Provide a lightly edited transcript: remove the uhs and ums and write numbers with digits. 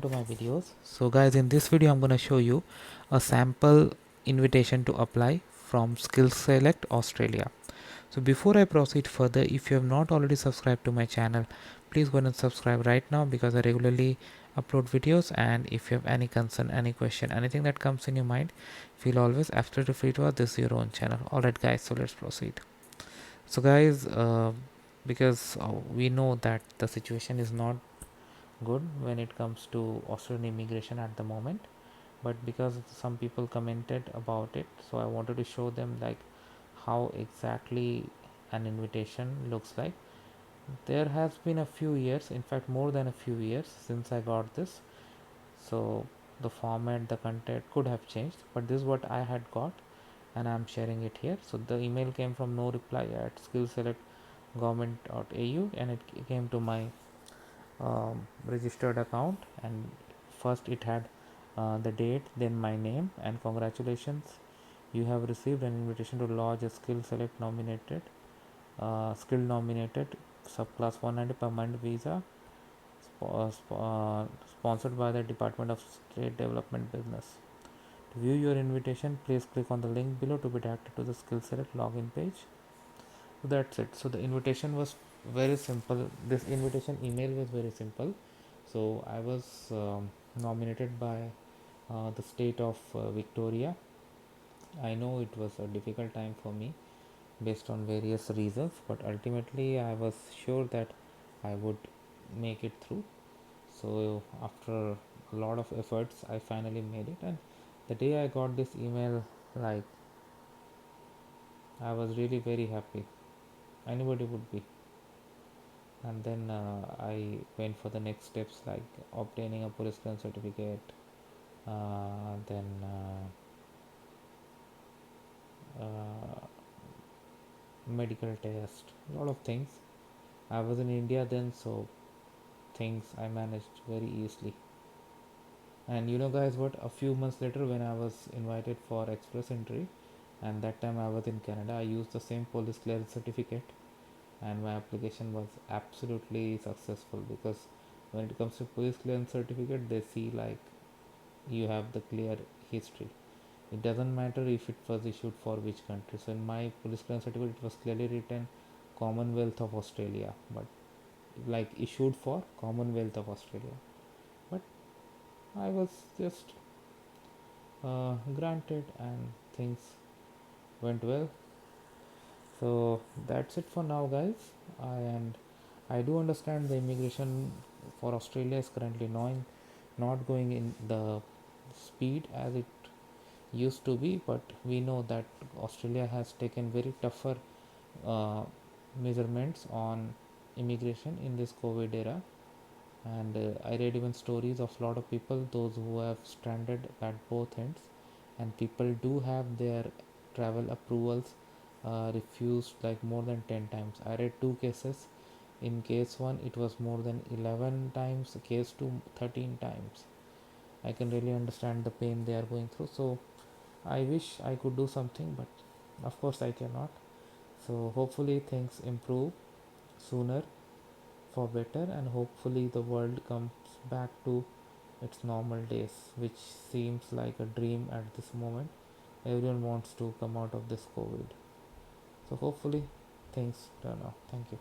To my videos. So guys, in this video I'm going to show you a sample invitation to apply from Skillselect Australia. So before I proceed further, if you have not already subscribed to my channel, please go and subscribe right now because I regularly upload videos. And if you have any concern, any question, anything that comes in your mind, feel always absolutely free to ask. This is your own channel. Alright guys, so let's proceed. So guys, because we know that the situation is not good when it comes to Australian immigration at the moment, but because some people commented about it, so I wanted to show them like how exactly an invitation looks like. There has been a few years, in fact more than a few years since I got this, so the format, the content could have changed, but this is what I had got and I'm sharing it here. So the email came from no reply at skillselectgovernment.au and it came to my registered account, and first it had the date, then my name, and congratulations, you have received an invitation to lodge a skill nominated subclass 190 permanent visa sponsored by the Department of State Development Business. To view your invitation, please click on the link below to be directed to the Skillselect login page. So that's it. So the invitation was very simple. This invitation email was very simple. So I was nominated by the state of Victoria. I know it was a difficult time for me based on various reasons, but ultimately I was sure that I would make it through. So after a lot of efforts, I finally made it, and the day I got this email, like, I was really very happy. Anybody would be. And then I went for the next steps like obtaining a police clearance certificate, then medical test, a lot of things. I was in India then, so things I managed very easily. And you know, guys, what? A few months later, when I was invited for express entry, and that time I was in Canada, I used the same police clearance certificate, and my application was absolutely successful because when it comes to police clearance certificate, they see like you have the clear history. It doesn't matter if it was issued for which country. So in my police clearance certificate, it was clearly written Commonwealth of Australia, but like issued for Commonwealth of Australia. But I was just granted, and things went well. So that's it for now, guys. And I do understand the immigration for Australia is currently not going in the speed as it used to be, but we know that Australia has taken very tougher uh, measurements on immigration in this COVID era. And I read even stories of a lot of people, those who have stranded at both ends, and people do have their travel approvals refused like more than 10 times. I read two cases. In case one, it was more than 11 times, case two, 13 times. I can really understand the pain they are going through. So I wish I could do something, but of course I cannot. So hopefully things improve sooner for better, and hopefully the world comes back to its normal days, which seems like a dream at this moment. Everyone wants to come out of this COVID. So hopefully things turn out. Thank you.